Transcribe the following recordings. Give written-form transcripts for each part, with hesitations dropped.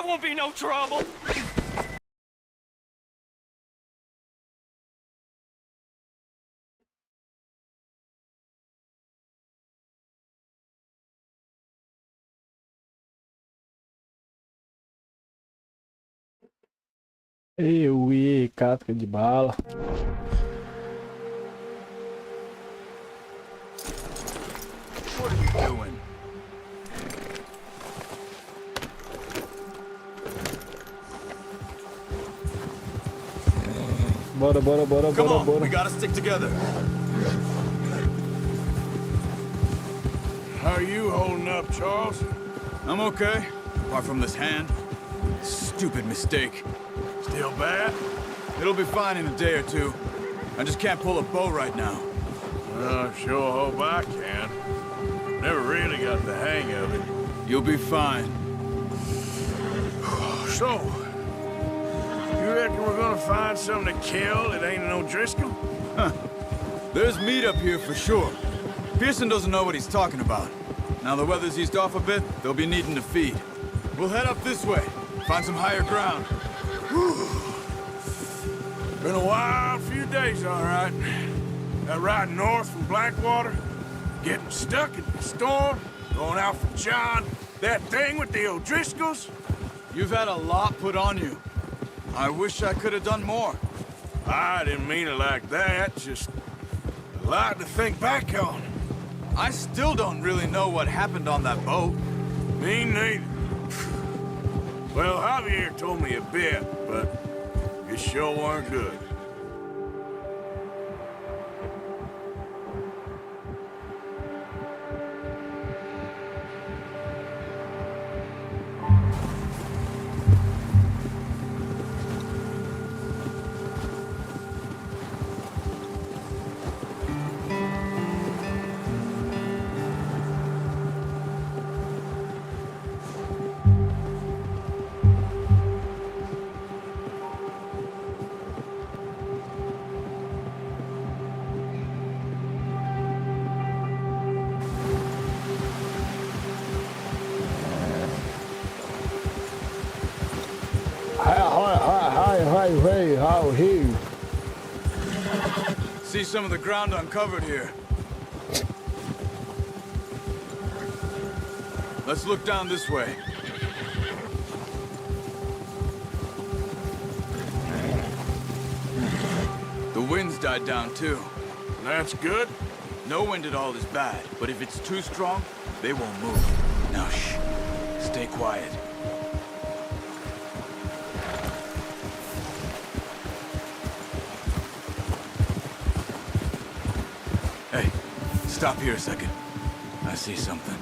That won't be no trouble. Eu e casca de bala. What are you doing? Bora, bora, bora, Come bora, on, bora. we gotta stick together. How are you holding up, Charles? I'm okay, apart from this hand. Stupid mistake. Still bad? It'll be fine in a day or two. I just can't pull a bow right now. I sure hope I can. Never really got the hang of it. You'll be fine. So, you reckon we're gonna find something to kill that ain't no Driscoll? There's meat up here for sure. Pearson doesn't know what he's talking about. Now the weather's eased off a bit, they'll be needing to feed. We'll head up this way, find some higher ground. Been a wild few days, all right. That ride north from Blackwater, getting stuck in the storm, going out for John, that thing with the O'Driscolls. You've had a lot put on you. I wish I could have done more. I didn't mean it like that, just a lot to think back on. I still don't really know what happened on that boat. Me neither. Well, Javier told me a bit, but it sure weren't good. Hey. See some of the ground uncovered here. Let's look down this way. The wind's died down too. That's good. No wind at all is bad, but if it's too strong, they won't move. Now shh, stay quiet. Hey, stop here a second. I see something.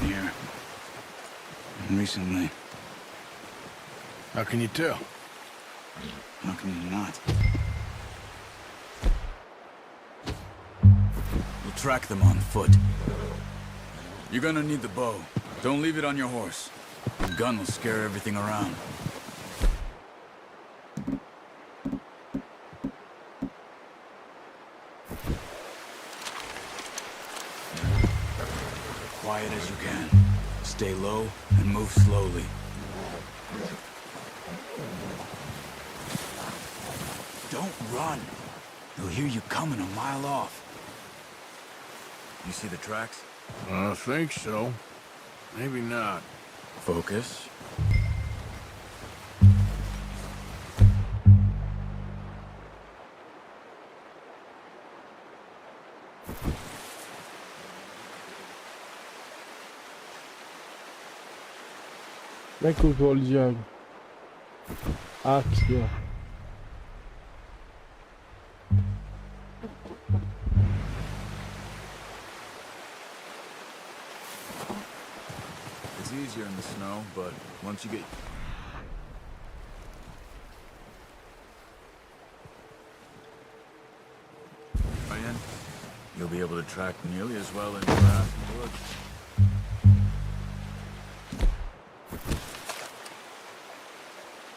Here. Recently. How can you tell? How can you not? We'll track them on foot. You're gonna need the bow. Don't leave it on your horse. The gun will scare everything around. Quiet as you can. Stay low and move slowly. Don't run. They'll hear you coming a mile off. You see the tracks? I think so. Maybe not. Focus. Como é que eu uso o olho de água? Aqui, ó. It's easier in the snow, but once you get... right in, you'll be able to track nearly as well in grass and woods.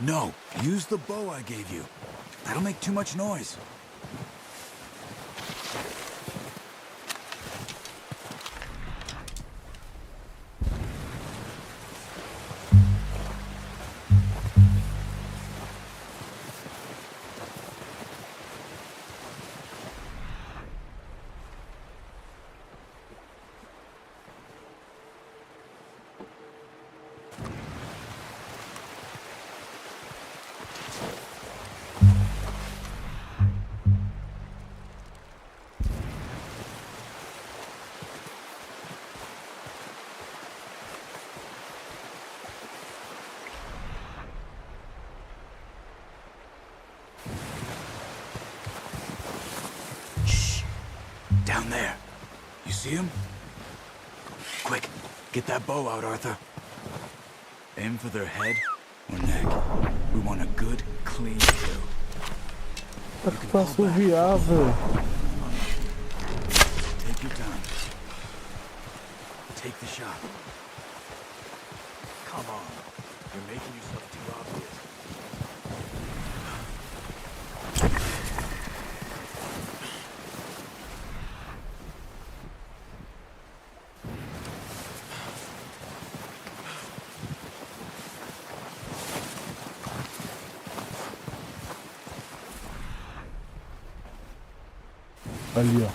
No, use the bow I gave you. That'll make too much noise. Down there. You see him? Quick, get that bow out, Arthur. Aim for their head or neck. We want a good, clean kill. Tá que pra assoviar, velho. Take your time. Take the shot. Come on. You're making yourself too obvious. Ali, ó.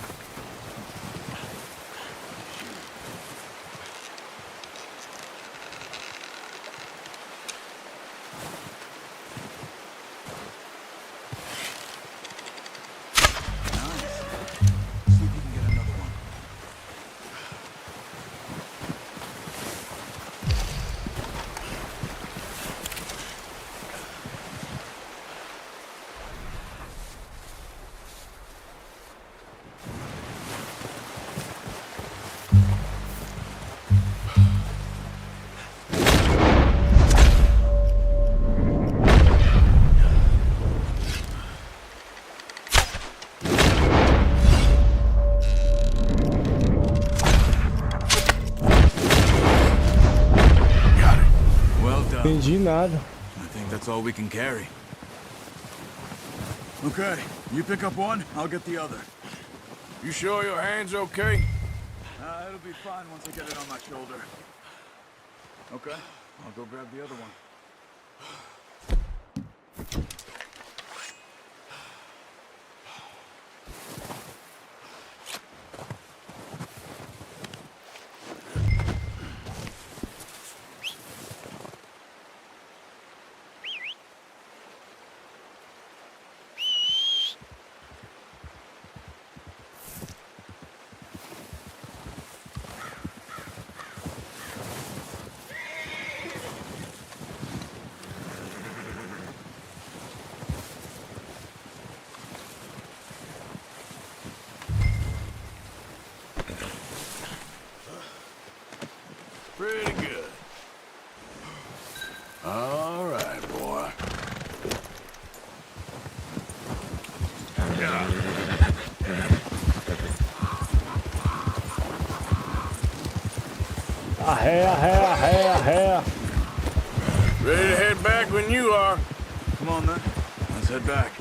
Entendi nada. I think that's all we can carry. Okay, you pick up one, I'll get the other. You sure your hand's okay? It'll be fine once I get it on my shoulder. Okay, I'll go grab the other one. Pretty good. All right, boy. Arréia. Ready to head back when you are. Come on then, let's head back.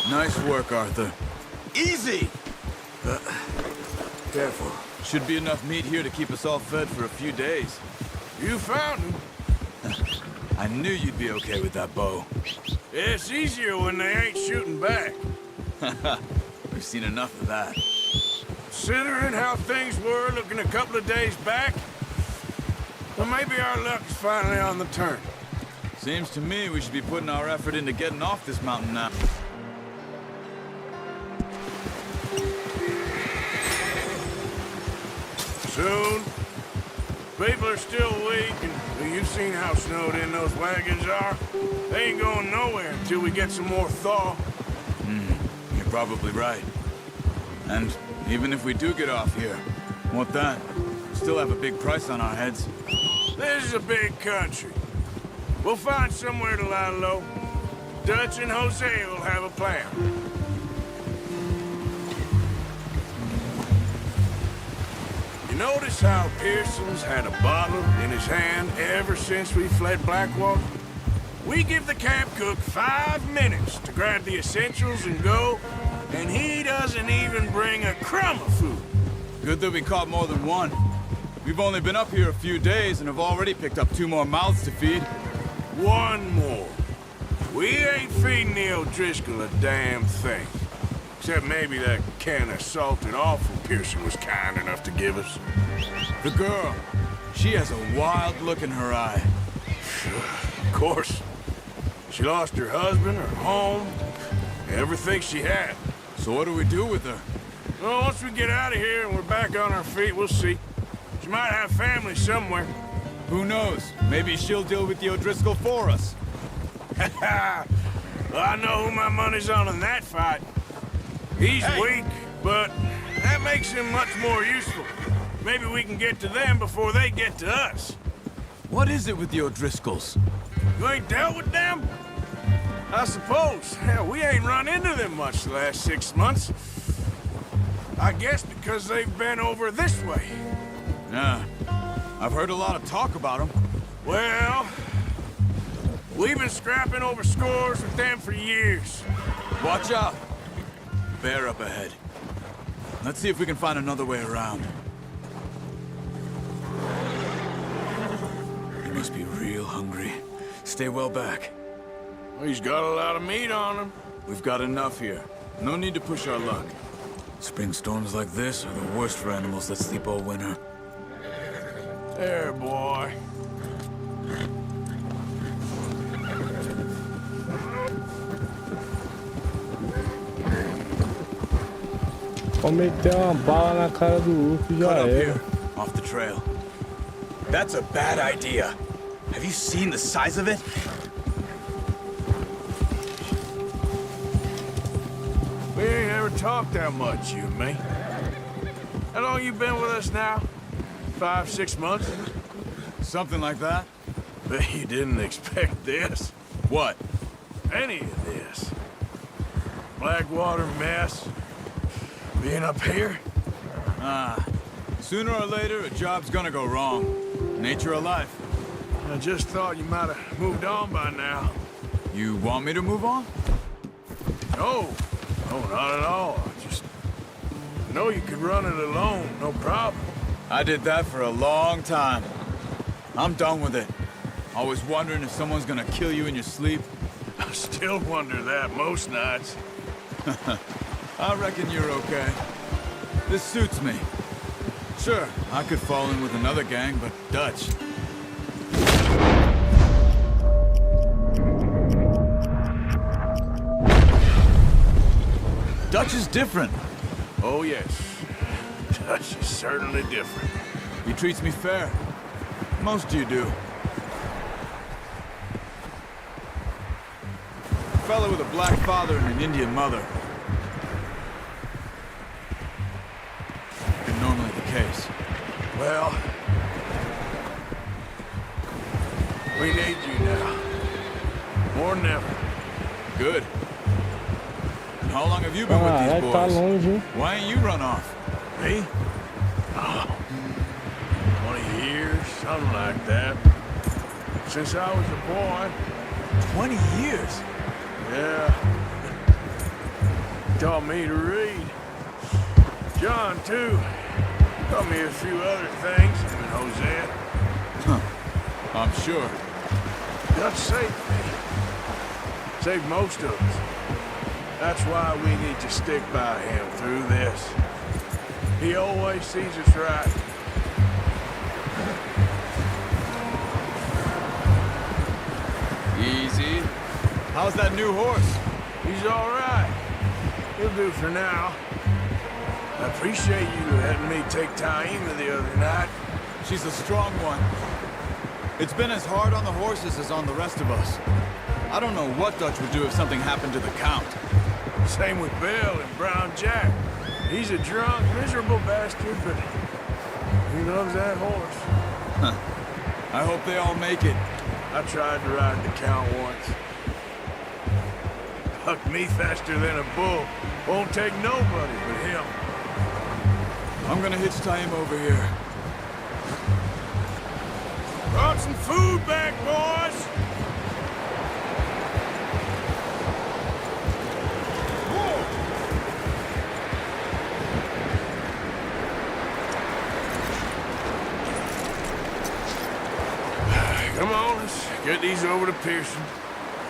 Nice work, Arthur. Easy! Careful. Should be enough meat here to keep us all fed for a few days. You found him. I knew you'd be okay with that bow. It's easier when they ain't shooting back. We've seen enough of that. Considering how things were looking a couple of days back, well, maybe our luck is finally on the turn. Seems to me we should be putting our effort into getting off this mountain now. Soon. People are still weak, and you've seen how snowed in those wagons are. They ain't going nowhere until we get some more thaw. You're probably right. And even if we do get off here, what then? Still have a big price on our heads. This is a big country. We'll find somewhere to lie low. Dutch and Jose will have a plan. You notice how Pearson's had a bottle in his hand ever since we fled Blackwater? We give the camp cook 5 minutes to grab the essentials and go, and he doesn't even bring a crumb of food. Good that we caught more than one. We've only been up here a few days and have already picked up 2 more mouths to feed. One more. We ain't feeding the O'Driscoll a damn thing. Except maybe that can of salted offal Pearson was kind enough to give us. The girl, she has a wild look in her eye. Of course. She lost her husband, her home, everything she had. So what do we do with her? Well, once we get out of here and we're back on our feet, we'll see. She might have family somewhere. Who knows? Maybe she'll deal with the O'Driscoll for us. Well, I know who my money's on in that fight. He's weak, but that makes him much more useful. Maybe we can get to them before they get to us. What is it with the O'Driscolls? You ain't dealt with them? I suppose. Hell, we ain't run into them much the last 6 months. I guess because they've been over this way. Yeah. I've heard a lot of talk about them. Well, we've been scrapping over scores with them for years. Watch out. Bear up ahead. Let's see if we can find another way around. He must be real hungry. Stay well back. Well, he's got a lot of meat on him. We've got enough here. No need to push our luck. Spring storms like this are the worst for animals that sleep all winter. There, boy. Vou meter uma bala na cara do urso e já Cut up era. here, off the trail. That's a bad idea. Have you seen the size of it? We ain't ever talked that much, you and me. How long you been with us now? 5, 6 months? Something like that. Bet you didn't expect this. What? Any of this. Blackwater mess. Being up here? Sooner or later, a job's gonna go wrong. Nature of life. I just thought you might have moved on by now. You want me to move on? No. No, not at all. Just know you could run it alone, no problem. I did that for a long time. I'm done with it. Always wondering if someone's gonna kill you in your sleep. I still wonder that most nights. I reckon you're okay. This suits me. Sure, I could fall in with another gang, but Dutch. Dutch is different. Oh, yes. Dutch is certainly different. He treats me fair. Most of you do. A fellow with a black father and an Indian mother. Been normally the case. Well, we need you now. More than ever. Good. And how long have you been with Caralho, these tá boys? longe, hein? Why ain't you run off? Me? Oh, 20 years, something like that. Since I was a boy. 20 years? Yeah. Taught me to read. John, too. Taught me a few other things, him and Hosea. I'm sure. Dutch saved me. Saved most of us. That's why we need to stick by him through this. He always sees us right. Easy. How's that new horse? He's all right. He'll do for now. I appreciate you letting me take Taima the other night. She's a strong one. It's been as hard on the horses as on the rest of us. I don't know what Dutch would do if something happened to the Count. Same with Bill and Brown Jack. He's a drunk, miserable bastard, but he loves that horse. I hope they all make it. I tried to ride the Count once. Hucked me faster than a bull. Won't take nobody but him. I'm gonna hitch Taima over here. some food back, boys! Come on, let's get these over to Pearson.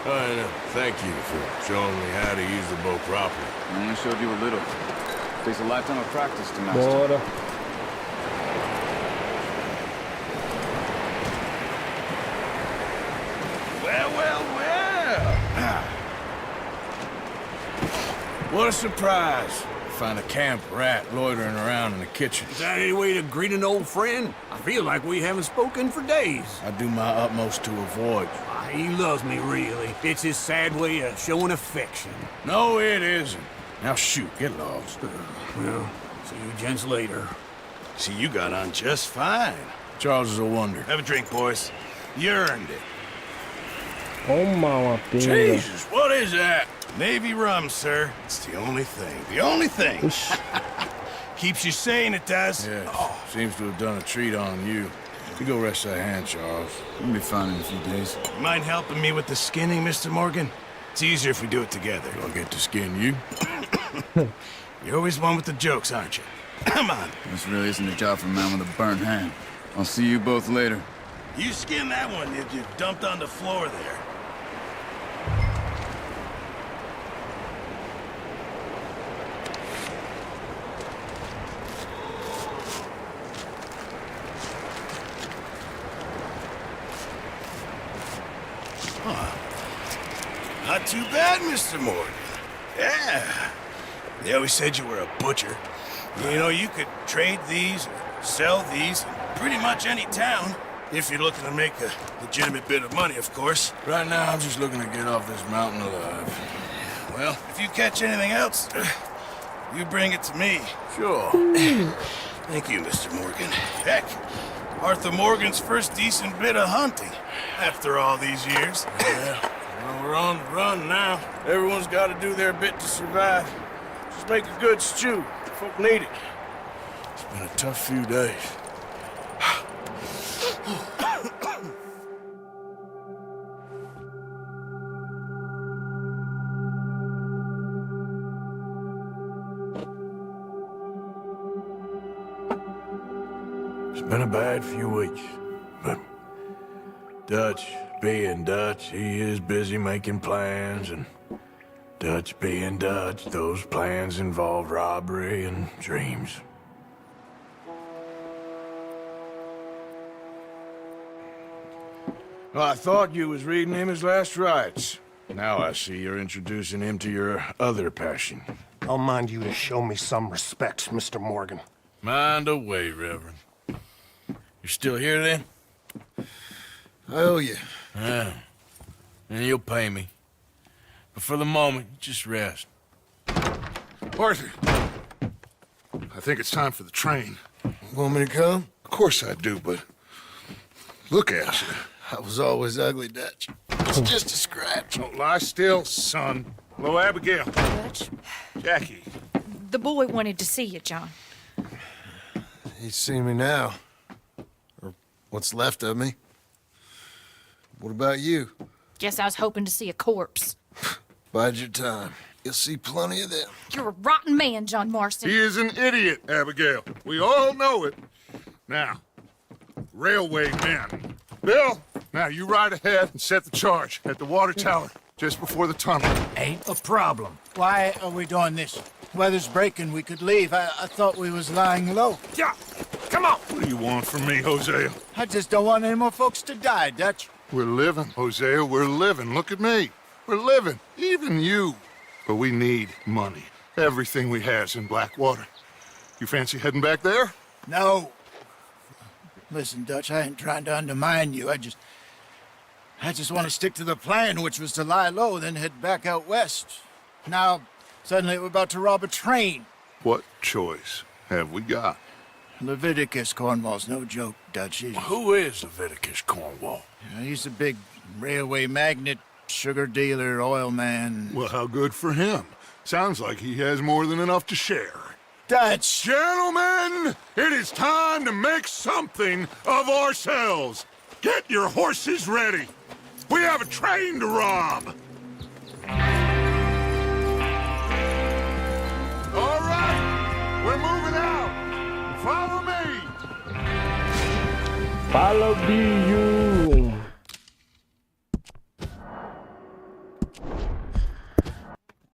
And thank you for showing me how to use the boat properly. I only showed you a little. Takes a lifetime of practice to master. Bora. Well. What a surprise. Find a camp rat loitering around in the kitchen. Is that any way to greet an old friend? I feel like we haven't spoken for days. I do my utmost to avoid. He loves me, really. It's his sad way of showing affection. No, it isn't. Now shoot, get lost. Well, see you gents later. See, you got on just fine. Charles is a wonder. Have a drink, boys. You earned it. Uma uma pinga. Jesus, what is that? Navy rum, sir. It's the only thing. The only thing. Ixi. Keeps you sane, it does. Yeah, seems to have done a treat on you. You go rest that hand, Charles. You'll be fine in a few days. You mind helping me with the skinning, Mr. Morgan? It's easier if we do it together. I'll get to skin you. You're always one with the jokes, aren't you? Come on. This really isn't a job for a man with a burnt hand. I'll see you both later. You skin that one that you dumped on the floor there. Not too bad, Mr. Morgan. Yeah. They always said you were a butcher. You know, you could trade these or sell these in pretty much any town. If you're looking to make a legitimate bit of money, of course. Right now, I'm just looking to get off this mountain alive. Well, if you catch anything else, you bring it to me. Sure. Thank you, Mr. Morgan. Heck, Arthur Morgan's first decent bit of hunting after all these years. Yeah. Well, we're on the run now. Everyone's got to do their bit to survive. Just make a good stew. Folk need it. It's been a tough few days. It's been a bad few weeks, but Dutch being Dutch, he is busy making plans, and Dutch being Dutch, those plans involve robbery and dreams. Well, I thought you was reading him his last rites. Now I see you're introducing him to your other passion. I'll mind you to show me some respect, Mr. Morgan. Mind away, Reverend. You're still here, then? I owe you. Yeah. And you'll pay me. But for the moment, just rest. Arthur, I think it's time for the train. Want me to come? Of course I do, but look at you. I was always ugly, Dutch. It's just a scratch. Don't lie still, son. Hello, Abigail. Dutch, Jackie. the boy wanted to see you, John. He's seen me now. Or what's left of me. What about you? Guess I was hoping to see a corpse. Bide your time. You'll see plenty of them. You're a rotten man, John Marston. He is an idiot, Abigail. We all know it. Now, railway men. Bill, now you ride ahead and set the charge at the water tower just before the tunnel. Ain't a problem. Why are we doing this? Weather's breaking. We could leave. I thought we was lying low. Yeah, come on. What do you want from me, Hosea? I just don't want any more folks to die, Dutch. We're living, Hosea. We're living. Look at me. We're living. Even you. But we need money. Everything we has in Blackwater. You fancy heading back there? No. Listen, Dutch, I ain't trying to undermine you. I just want to stick to the plan, which was to lie low, then head back out west. Now, suddenly we're about to rob a train. What choice have we got? Leviticus Cornwall's no joke, Dutch. Who is Leviticus Cornwall? He's a big railway magnate, sugar dealer, oil man. Well, how good for him. Sounds like he has more than enough to share. Dutch! Gentlemen, it is time to make something of ourselves. Get your horses ready. We have a train to rob. All right, we're moving out. Follow me. Follow me, you.